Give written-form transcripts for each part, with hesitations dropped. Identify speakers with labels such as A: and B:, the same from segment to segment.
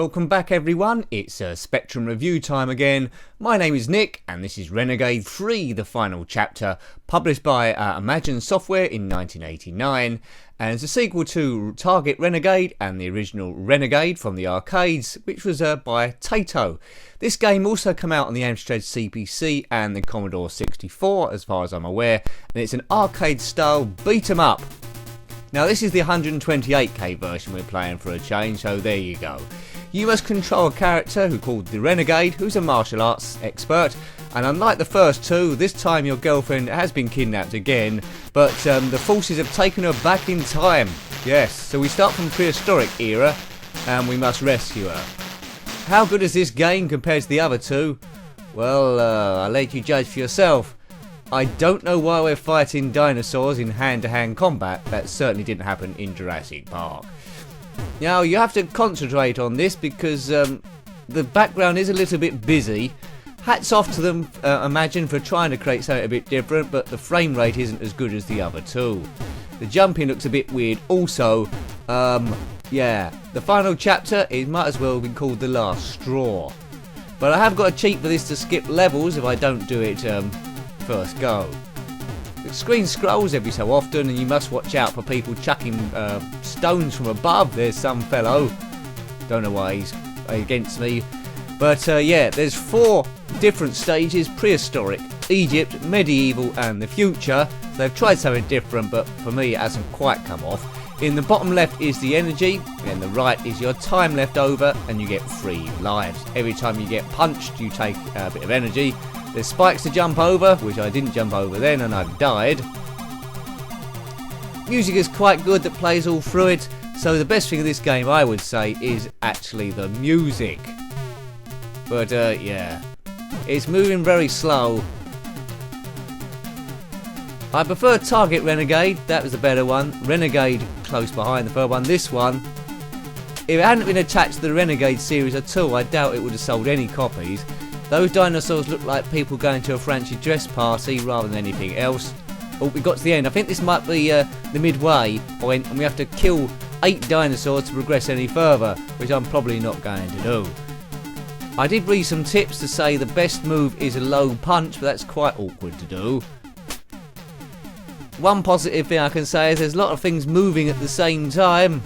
A: Welcome back everyone, it's Spectrum review time again. My name is Nick and this is Renegade 3, the final chapter, published by Imagine Software in 1989, and it's a sequel to Target Renegade and the original Renegade from the arcades, which was by Taito. This game also came out on the Amstrad CPC and the Commodore 64 as far as I'm aware, and it's an arcade style beat 'em up. Now this is the 128k version we're playing for a change, so there you go. You must control a character who called the Renegade, who's a martial arts expert, and unlike the first two, this time your girlfriend has been kidnapped again, but the forces have taken her back in time. Yes, so we start from prehistoric era, and we must rescue her. How good is this game compared to the other two? Well, I'll let you judge for yourself. I don't know why we're fighting dinosaurs in hand-to-hand combat. That certainly didn't happen in Jurassic Park. Now, you have to concentrate on this because the background is a little bit busy. Hats off to them, Imagine, for trying to create something a bit different, but the frame rate isn't as good as the other two. The jumping looks a bit weird. Also, yeah, the final chapter, it might as well have been called The Last Straw. But I have got a cheat for this to skip levels if I don't do it first go. The screen scrolls every so often and you must watch out for people chucking stones from above. There's some fellow, don't know why he's against me, but yeah, there's 4 different stages: prehistoric, Egypt, medieval and the future. So they've tried something different, but for me it hasn't quite come off. In the bottom left is the energy, and the right is your time left over, and you get 3 lives. Every time you get punched you take a bit of energy. There's spikes to jump over, which I didn't jump over then and I've died. Music is quite good that plays all through it, so the best thing of this game I would say is actually the music. But yeah, it's moving very slow. I prefer Target Renegade, that was the better one. Renegade close behind the third one. This one, if it hadn't been attached to the Renegade series at all, I doubt it would have sold any copies. Those dinosaurs look like people going to a fancy dress party rather than anything else. Oh, we got to the end. I think this might be the midway point, and we have to kill 8 dinosaurs to progress any further, which I'm probably not going to do. I did read some tips to say the best move is a low punch, but that's quite awkward to do. One positive thing I can say is there's a lot of things moving at the same time.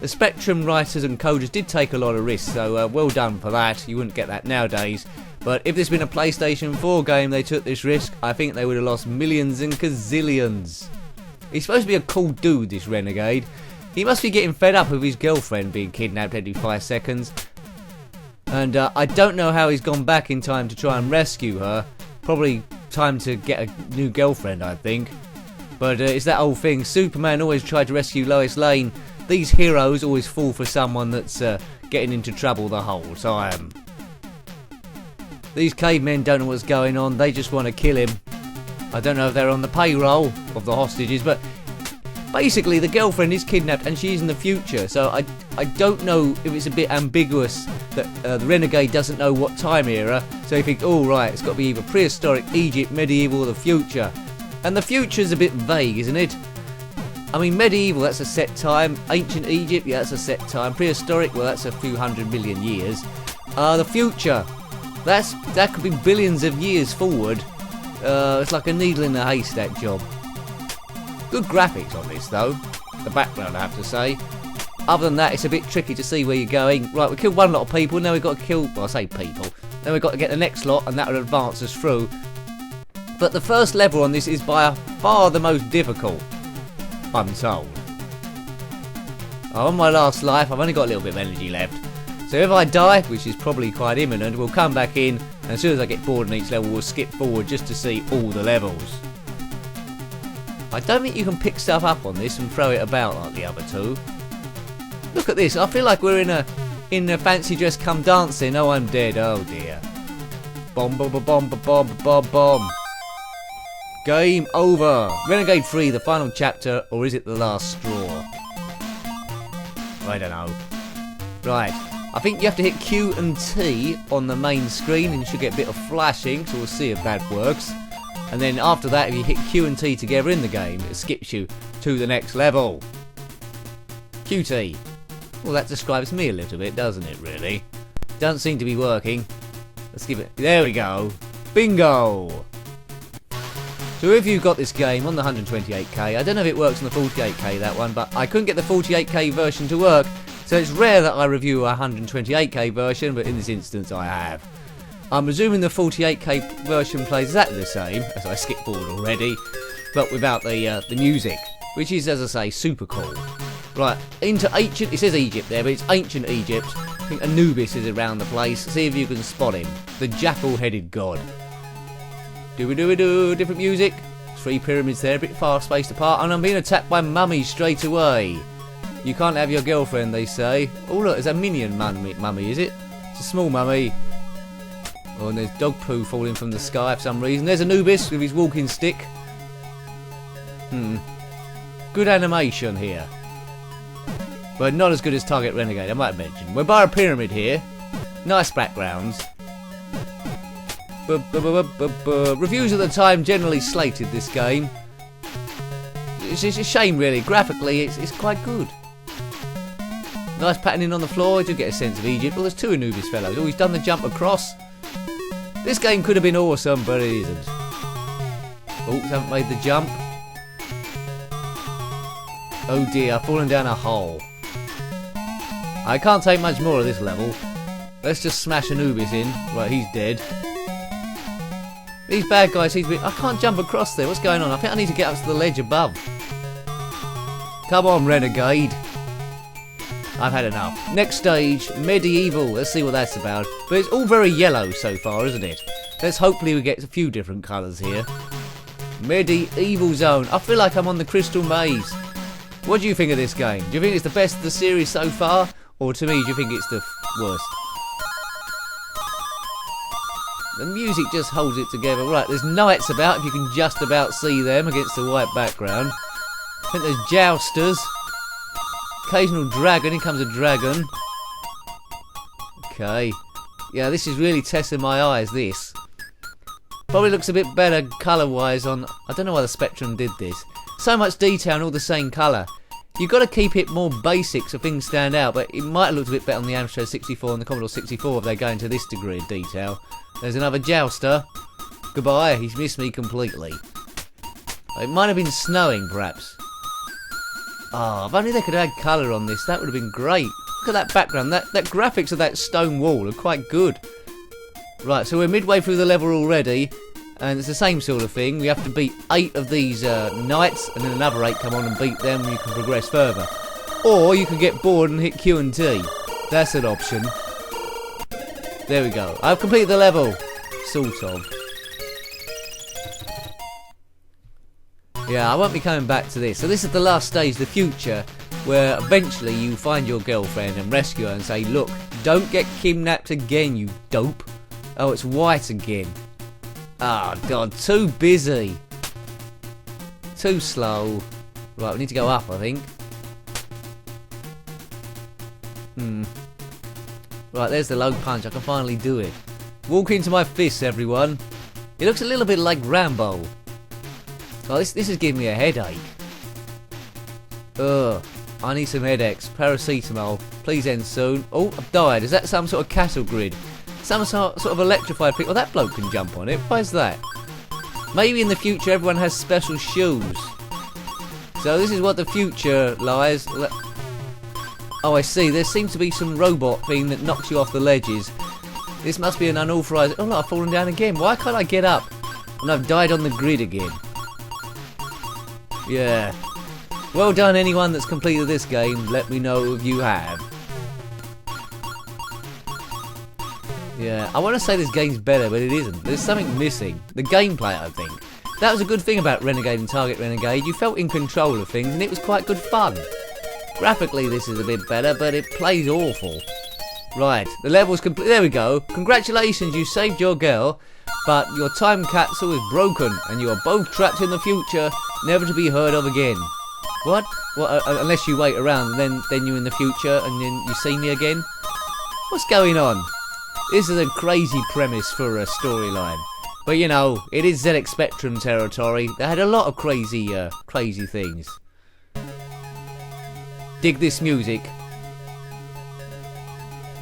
A: The Spectrum writers and coders did take a lot of risks, so well done for that. You wouldn't get that nowadays. But if this had been a PlayStation 4 game they took this risk, I think they would have lost millions and gazillions. He's supposed to be a cool dude, this Renegade. He must be getting fed up with his girlfriend being kidnapped every 5 seconds. And I don't know how he's gone back in time to try and rescue her. Probably time to get a new girlfriend, I think. But it's that old thing. Superman always tried to rescue Lois Lane. These heroes always fall for someone that's getting into trouble the whole time. These cavemen don't know what's going on, they just want to kill him. I don't know if they're on the payroll of the hostages, but basically the girlfriend is kidnapped and she's in the future, so I don't know if it's a bit ambiguous that the Renegade doesn't know what time era, so you think, oh right, it's got to be either prehistoric, Egypt, medieval or the future. And the future's a bit vague, isn't it? I mean, medieval, that's a set time. Ancient Egypt, yeah, that's a set time. Prehistoric, well, that's a few 100 million years. The future, that could be billions of years forward. It's like a needle in a haystack job. Good graphics on this, though. The background, I have to say. Other than that, it's a bit tricky to see where you're going. Right, we killed one lot of people, now we've got to kill, well, I say people. Then we've got to get the next lot, and that will advance us through. But the first level on this is by far the most difficult, I'm told. I'm on my last life, I've only got a little bit of energy left. So if I die, which is probably quite imminent, we'll come back in, and as soon as I get bored on each level, we'll skip forward just to see all the levels. I don't think you can pick stuff up on this and throw it about like the other two. Look at this, I feel like we're in a fancy dress come dancing. Oh, I'm dead, oh dear. Bomb, bomb, bomb, bomb, bomb, bomb, bomb. Game over. Renegade 3, the final chapter, or is it the last straw? I don't know. Right, I think you have to hit Q and T on the main screen and you should get a bit of flashing, so we'll see if that works. And then after that, if you hit Q and T together in the game, it skips you to the next level. QT. Well, that describes me a little bit, doesn't it, really? Doesn't seem to be working. Let's give it... There we go. Bingo! So if you've got this game on the 128K, I don't know if it works on the 48K, that one, but I couldn't get the 48K version to work, so it's rare that I review a 128K version, but in this instance I have. I'm presuming the 48K version plays exactly the same, as I skipped forward already, but without the music, which is, as I say, super cool. Right, into ancient... It says Egypt there, but it's ancient Egypt. I think Anubis is around the place. See if you can spot him. The jackal-headed god. Do-we-do-we-do, different music. 3 pyramids there, a bit far spaced apart, and I'm being attacked by mummies straight away. You can't have your girlfriend, they say. Oh look, there's a minion mummy, is it? It's a small mummy. Oh, and there's dog poo falling from the sky for some reason. There's Anubis with his walking stick. Good animation here. But not as good as Target Renegade, I might mention. We're by a pyramid here. Nice backgrounds. Reviews at the time generally slated this game. It's a shame, really. Graphically, it's quite good. Nice patterning on the floor. I do get a sense of Egypt. Well, there's 2 Anubis fellows. Oh, he's done the jump across. This game could have been awesome, but it isn't. Oops, haven't made the jump. Oh dear, I've fallen down a hole. I can't take much more of this level. Let's just smash Anubis in. Right, he's dead. These bad guys seem to be... I can't jump across there. What's going on? I think I need to get up to the ledge above. Come on, Renegade. I've had enough. Next stage, medieval. Let's see what that's about. But it's all very yellow so far, isn't it? Let's hopefully we get a few different colours here. Medieval zone. I feel like I'm on the Crystal Maze. What do you think of this game? Do you think it's the best of the series so far? Or to me, do you think it's the worst? The music just holds it together. Right, there's knights about, if you can just about see them against the white background. I think there's jousters. Occasional dragon. Here comes a dragon. Okay. Yeah, this is really testing my eyes, this. Probably looks a bit better colour-wise on... I don't know why the Spectrum did this. So much detail and all the same colour. You've got to keep it more basic so things stand out, but it might have looked a bit better on the Amstrad 64 and the Commodore 64 if they go into this degree of detail. There's another jouster. Goodbye, he's missed me completely. It might have been snowing, perhaps. Ah, if only they could add colour on this, that would have been great. Look at that background, that graphics of that stone wall are quite good. Right, so we're midway through the level already, and it's the same sort of thing. We have to beat 8 of these knights, and then another 8 come on and beat them, and you can progress further. Or you can get bored and hit Q and T. That's an option. There we go. I've completed the level. Sort of. Yeah, I won't be coming back to this. So this is the last stage, the future, where eventually you find your girlfriend and rescue her and say, look, don't get kidnapped again, you dope. Oh, it's white again. Oh, God, too busy. Too slow. Right, we need to go up, I think. Right, there's the low punch. I can finally do it. Walk into my fists, everyone. It looks a little bit like Rambo. Oh, this is giving me a headache. Ugh. I need some headaches. Paracetamol. Please end soon. Oh, I've died. Is that some sort of castle grid? Some sort of electrified thing. Oh, that bloke can jump on it. Why's that? Maybe in the future everyone has special shoes. So this is what the future lies. Oh, I see. There seems to be some robot thing that knocks you off the ledges. This must be an unauthorised... Oh, look, I've fallen down again. Why can't I get up? And I've died on the grid again. Yeah. Well done, anyone that's completed this game. Let me know if you have. Yeah, I want to say this game's better, but it isn't. There's something missing. The gameplay, I think. That was a good thing about Renegade and Target Renegade. You felt in control of things, and it was quite good fun. Graphically, this is a bit better, but it plays awful. Right, the level's complete. There we go. Congratulations, you saved your girl, but your time capsule is broken, and you are both trapped in the future, never to be heard of again. What? What? Unless you wait around, and then you're in the future, and then you see me again? What's going on? This is a crazy premise for a storyline. But you know, it is ZX Spectrum territory. They had a lot of crazy things. Dig this music.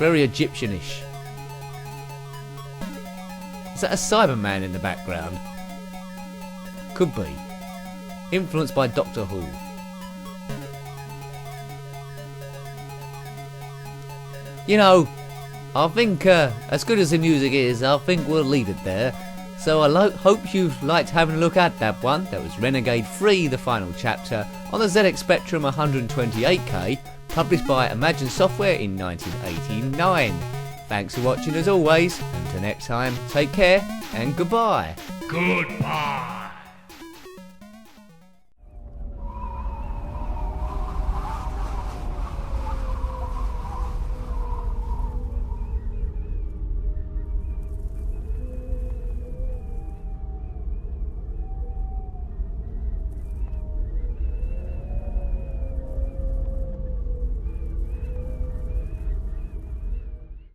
A: Very Egyptianish. Is that a Cyberman in the background? Could be. Influenced by Doctor Who. You know, I think as good as the music is, I think we'll leave it there. So I hope you've liked having a look at that one. That was Renegade III, the final chapter, on the ZX Spectrum 128K, published by Imagine Software in 1989. Thanks for watching as always. Until next time, take care and goodbye.
B: Goodbye.